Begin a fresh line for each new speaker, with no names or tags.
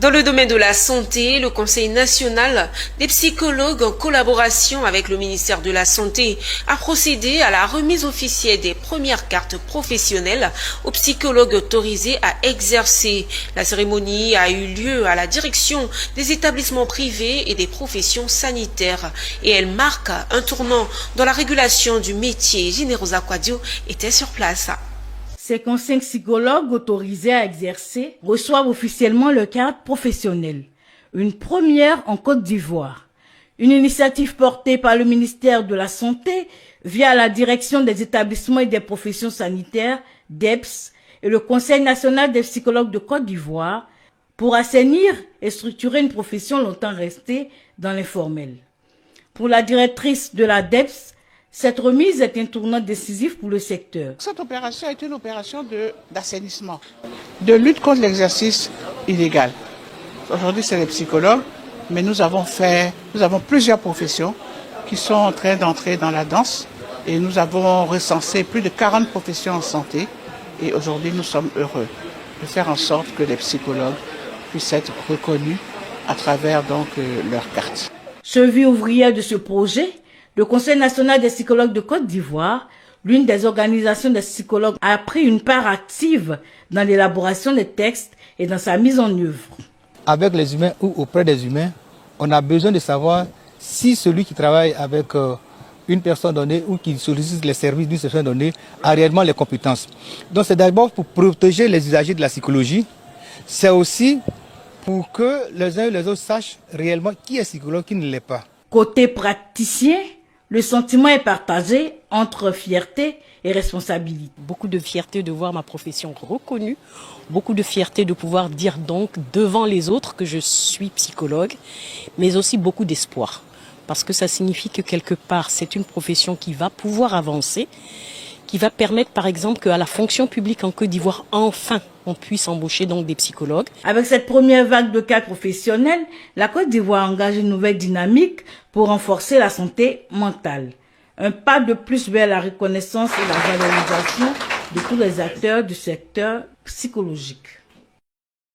Dans le domaine de la santé, le Conseil national des psychologues, en collaboration avec le ministère de la Santé, a procédé à la remise officielle des premières cartes professionnelles aux psychologues autorisés à exercer. La cérémonie a eu lieu à la direction des établissements privés et des professions sanitaires et elle marque un tournant dans la régulation du métier. Générosa Quadio était sur place.
Ces conseils psychologues autorisés à exercer reçoivent officiellement leur carte professionnelle, une première en Côte d'Ivoire. Une initiative portée par le ministère de la Santé via la Direction des établissements et des professions sanitaires, DEPS, et le Conseil national des psychologues de Côte d'Ivoire pour assainir et structurer une profession longtemps restée dans l'informel. Pour la directrice de la DEPS, cette remise est un tournant décisif pour le secteur.
Cette opération est une opération d'assainissement, de lutte contre l'exercice illégal. Aujourd'hui, c'est les psychologues, mais nous avons plusieurs professions qui sont en train d'entrer dans la danse et nous avons recensé plus de 40 professions en santé et aujourd'hui, nous sommes heureux de faire en sorte que les psychologues puissent être reconnus à travers donc leur carte.
Cheville ouvrière de ce projet, le Conseil national des psychologues de Côte d'Ivoire, l'une des organisations des psychologues, a pris une part active dans l'élaboration des textes et dans sa mise en œuvre.
Avec les humains ou auprès des humains, on a besoin de savoir si celui qui travaille avec une personne donnée ou qui sollicite les services d'une personne donnée a réellement les compétences. Donc c'est d'abord pour protéger les usagers de la psychologie, c'est aussi pour que les uns et les autres sachent réellement qui est psychologue, qui ne l'est pas.
Côté praticien, le sentiment est partagé entre fierté et responsabilité.
Beaucoup de fierté de voir ma profession reconnue, beaucoup de fierté de pouvoir dire donc devant les autres que je suis psychologue, mais aussi beaucoup d'espoir. Parce que ça signifie que quelque part, c'est une profession qui va pouvoir avancer, qui va permettre par exemple qu'à la fonction publique en Côte d'Ivoire, enfin, on puisse embaucher donc des psychologues.
Avec cette première vague de cas professionnels, la Côte d'Ivoire engage une nouvelle dynamique pour renforcer la santé mentale. Un pas de plus vers la reconnaissance et la valorisation de tous les acteurs du secteur psychologique.